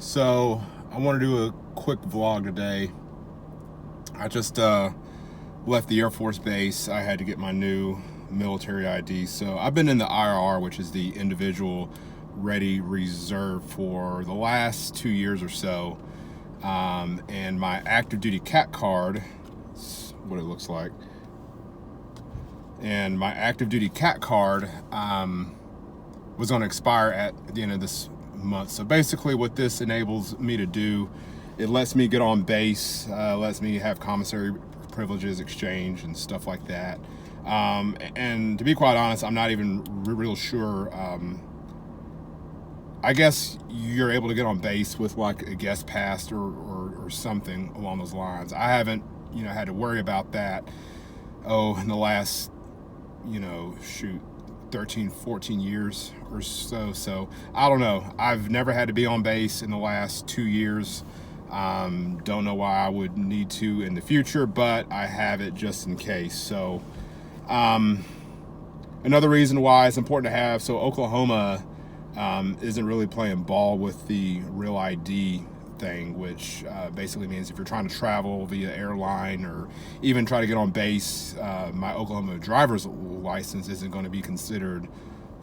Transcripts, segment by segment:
So I want to do a quick vlog today. I just left the Air Force Base. I had to get my new military ID. So I've been in the IRR, which is the individual ready reserve, for the last 2 years or so. And my active duty CAT card, that's what it looks like. And my active duty CAT card was going to expire at the end of this month. So basically what this enables me to do, it lets me get on base, lets me have commissary privileges, exchange, and stuff like that. And to be quite honest, I'm not even real sure. I guess you're able to get on base with like a guest pass or something along those lines. I haven't, had to worry about that, in the last, 13, 14 years or so. So I don't know. I've never had to be on base in the last 2 years. Don't know why I would need to in the future, but I have it just in case. So another reason why it's important to have, so Oklahoma isn't really playing ball with the real ID thing, which basically means if you're trying to travel via airline or even try to get on base, my Oklahoma driver's license isn't going to be considered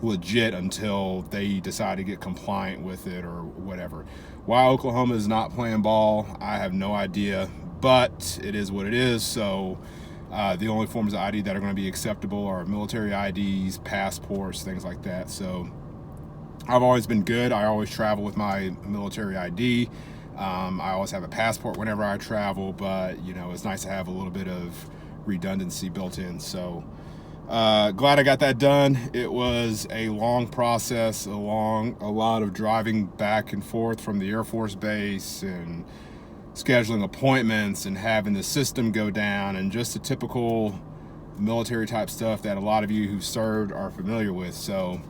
legit until they decide to get compliant with it or whatever. Why Oklahoma is not playing ball, I have no idea, but it is what it is. So the only forms of ID that are going to be acceptable are military IDs, passports, things like that. So I've always been good. I always travel with my military ID. I always have a passport whenever I travel, but it's nice to have a little bit of redundancy built in. So glad I got that done. It was a long process, a lot of driving back and forth from the Air Force Base and scheduling appointments and having the system go down, and just the typical military type stuff that a lot of you who served are familiar with. So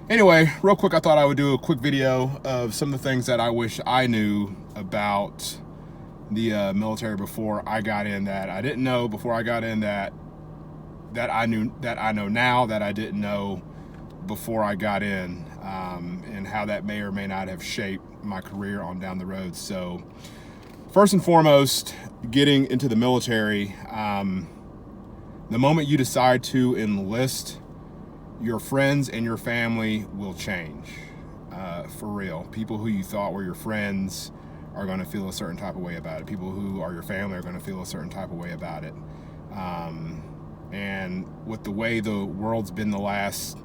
anyway, real quick, I thought I would do a quick video of some of the things that I wish I knew about the military before I got in, that I didn't know before I got in, that I know now that I didn't know before I got in, and how that may or may not have shaped my career on down the road. So first and foremost, getting into the military, the moment you decide to enlist, your friends and your family will change, for real. People who you thought were your friends are going to feel a certain type of way about it. People who are your family are going to feel a certain type of way about it. And with the way the world's been the last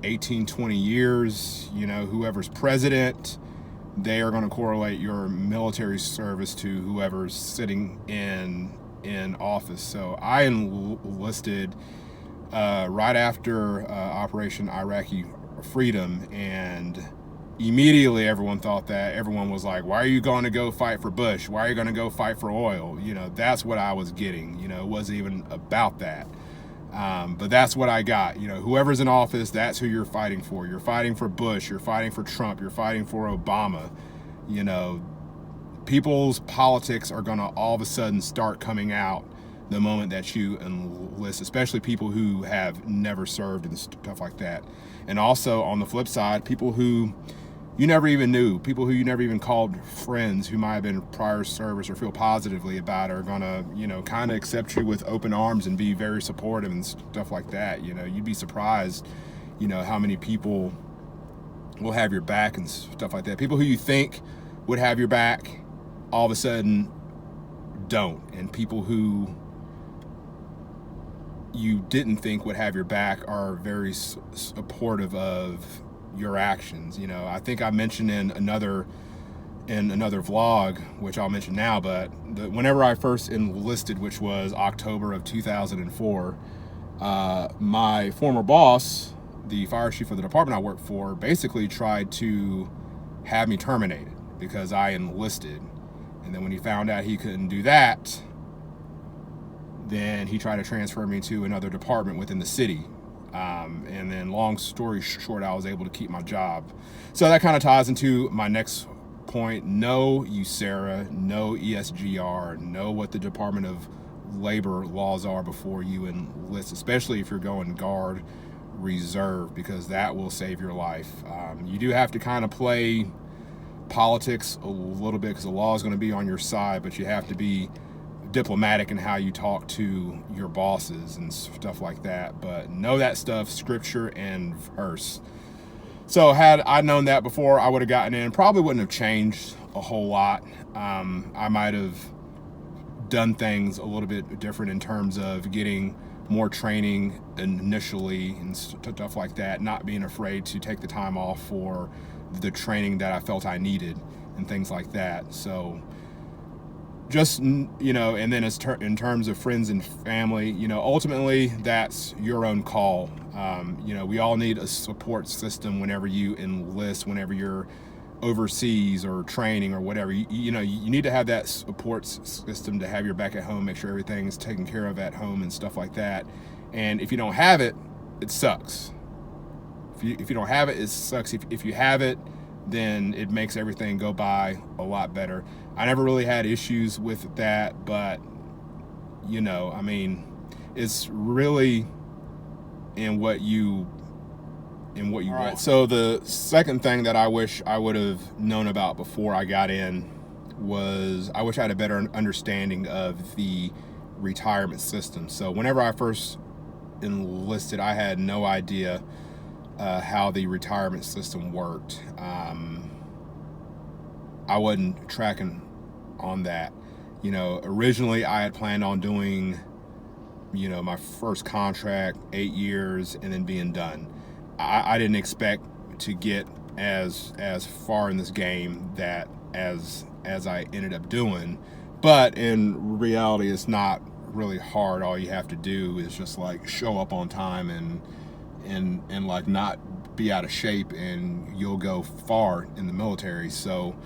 18, 20 years, whoever's president, they are going to correlate your military service to whoever's sitting in office. So I enlisted right after Operation Iraqi Freedom, and immediately everyone was like, why are you going to go fight for Bush? Why are you going to go fight for oil? That's what I was getting. It wasn't even about that. But that's what I got. Whoever's in office, that's who you're fighting for. You're fighting for Bush, you're fighting for Trump, you're fighting for Obama. People's politics are going to all of a sudden start coming out the moment that you enlist, especially people who have never served and stuff like that. And also on the flip side, people who you never even knew, people who you never even called friends, who might have been prior service or feel positively about, are gonna, kind of accept you with open arms and be very supportive and stuff like that. You'd be surprised, how many people will have your back and stuff like that. People who you think would have your back all of a sudden don't, and people who you didn't think would have your back are very supportive of your actions. I think I mentioned in another vlog, which I'll mention now, but whenever I first enlisted, which was October of 2004, my former boss, the fire chief of the department I worked for, basically tried to have me terminated because I enlisted. And then when he found out he couldn't do that, then he tried to transfer me to another department within the city. And then long story short, I was able to keep my job. So that kind of ties into my next point. Know USERRA, know ESGR, know what the Department of Labor laws are before you enlist, especially if you're going Guard, Reserve, because that will save your life. You do have to kind of play politics a little bit, because the law is going to be on your side, but you have to be diplomatic in how you talk to your bosses and stuff like that. But know that stuff, scripture and verse. So had I known that before, I would have gotten in. Probably wouldn't have changed a whole lot. I might have done things a little bit different in terms of getting more training initially and stuff like that, not being afraid to take the time off for the training that I felt I needed and things like that. So just, you know, and then in terms of friends and family, you know, ultimately that's your own call. You know, we all need a support system whenever you enlist, whenever you're overseas or training or whatever. You know, you need to have that support system to have your back at home, make sure everything's taken care of at home and stuff like that. And if you don't have it, it sucks. If you don't have it, it sucks. If you have it, then it makes everything go by a lot better. I never really had issues with that, but you know, I mean, it's really in what you want. Right. So the second thing that I wish I would have known about before I got in was, I wish I had a better understanding of the retirement system. So whenever I first enlisted, I had no idea how the retirement system worked. I wasn't tracking on that. You know, originally I had planned on doing, you know, my first contract, 8 years, and then being done. I didn't expect to get as far in this game that as I ended up doing. But in reality, it's not really hard. All you have to do is just like show up on time and like not be out of shape, and you'll go far in the military. So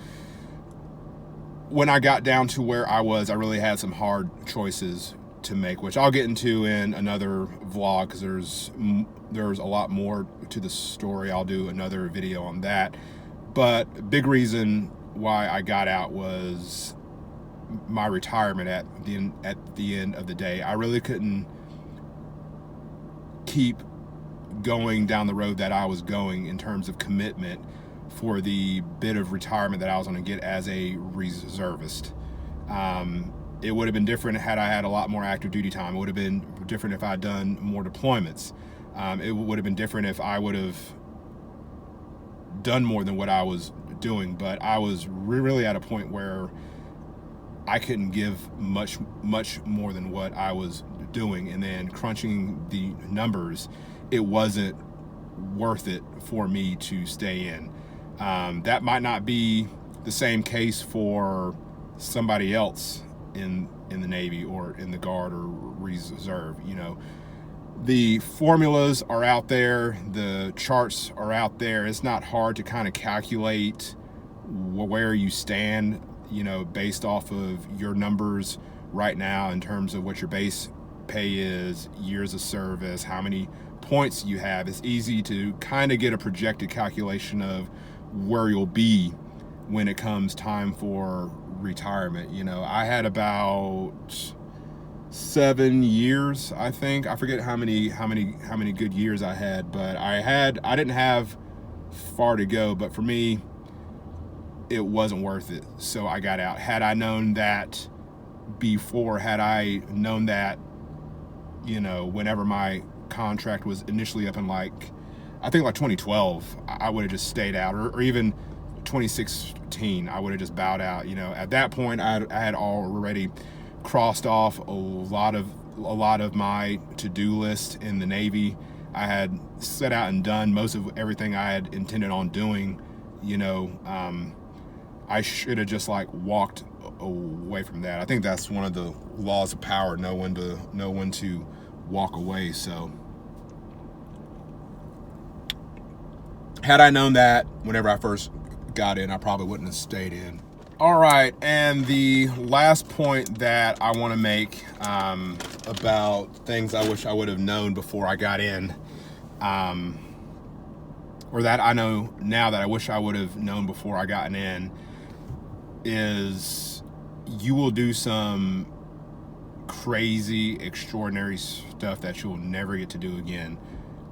when I got down to where I was, I really had some hard choices to make, which I'll get into in another vlog, because there's a lot more to the story. I'll do another video on that. But big reason why I got out was my retirement at the end of the day. I really couldn't keep going down the road that I was going in terms of commitment for the bit of retirement that I was going to get as a reservist. It would have been different had I had a lot more active duty time. It would have been different if I had done more deployments. It would have been different if I would have done more than what I was doing. But I was really at a point where I couldn't give much more than what I was doing. And then crunching the numbers, it wasn't worth it for me to stay in. That might not be the same case for somebody else in the Navy or in the Guard or Reserve. You know, the formulas are out there, the charts are out there. It's not hard to kind of calculate where you stand, you know, based off of your numbers right now in terms of what your base pay is, years of service, how many points you have. It's easy to kind of get a projected calculation of where you'll be when it comes time for retirement. You know, I had about 7 years, I think. I forget how many good years I had, but I didn't have far to go. But for me, it wasn't worth it, so I got out. Had I known that before, had I known that, you know, whenever my contract was initially up in I think 2012, I would have just stayed out, or even 2016, I would have just bowed out. You know, at that point, I had already crossed off a lot of my to-do list in the Navy. I had set out and done most of everything I had intended on doing. You know, I should have just walked away from that. I think that's one of the laws of power: know when to walk away. So had I known that whenever I first got in, I probably wouldn't have stayed in. All right, and the last point that I want to make about things I wish I would have known before I got in, or that I know now that I wish I would have known before I gotten in, is you will do some crazy, extraordinary stuff that you'll never get to do again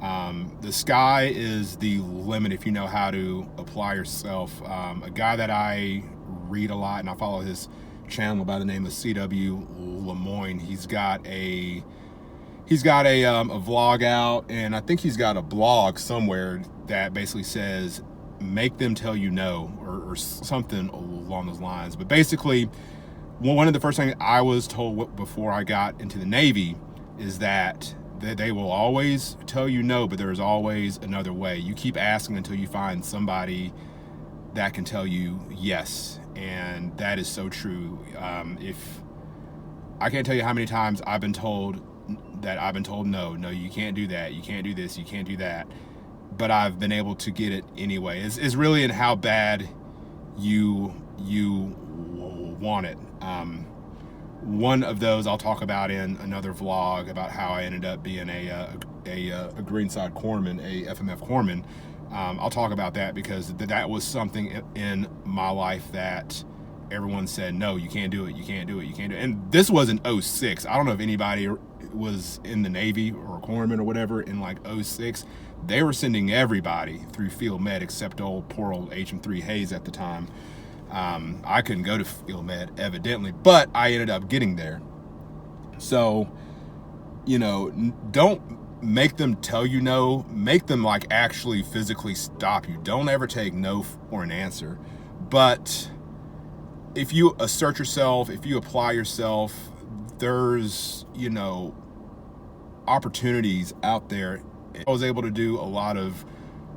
The sky is the limit if you know how to apply yourself. A guy that I read a lot, and I follow his channel by the name of CW Lemoyne. He's got a vlog out, and I think he's got a blog somewhere that basically says make them tell you no, or something along those lines. But basically, one of the first things I was told before I got into the Navy is that they will always tell you no, but there's always another way. You keep asking until you find somebody that can tell you yes, and that is so true. If I can't tell you how many times I've been told no, you can't do that, you can't do this, you can't do that, but I've been able to get it anyway. It's really in how bad you want it. One of those I'll talk about in another vlog, about how I ended up being a greenside corpsman, a FMF corpsman. I'll talk about that because that was something in my life that everyone said, no, you can't do it, you can't do it, you can't do it. And this was in 06. I don't know if anybody was in the Navy or a corpsman or whatever in like 06. They were sending everybody through field med except poor old HM3 Hayes at the time. I couldn't go to field med evidently, but I ended up getting there. So, don't make them tell you no, make them like actually physically stop you. Don't ever take no for an answer. But if you assert yourself, if you apply yourself, there's, opportunities out there. I was able to do a lot of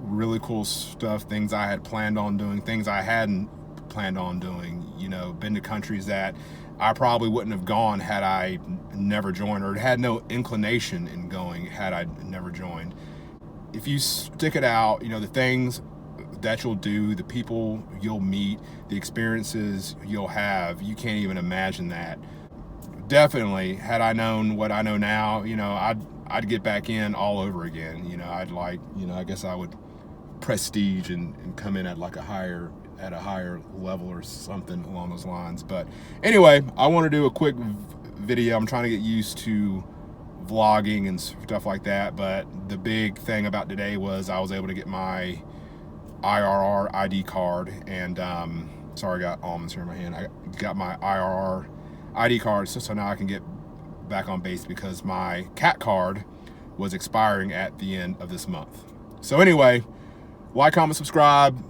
really cool stuff, things I had planned on doing, things I hadn't planned on doing, been to countries that I probably wouldn't have gone had I never joined, or had no inclination in going had I never joined. If you stick it out, the things that you'll do, the people you'll meet, the experiences you'll have, you can't even imagine that. Definitely, had I known what I know now, I'd get back in all over again. I guess I would prestige and come in at like a higher level or something along those lines. But anyway, I want to do a quick video. I'm trying to get used to vlogging and stuff like that, but the big thing about today was I was able to get my IRR ID card, and sorry, I got almonds here in my hand. I got my IRR ID card, so now I can get back on base because my CAT card was expiring at the end of this month. So anyway, like, comment, subscribe.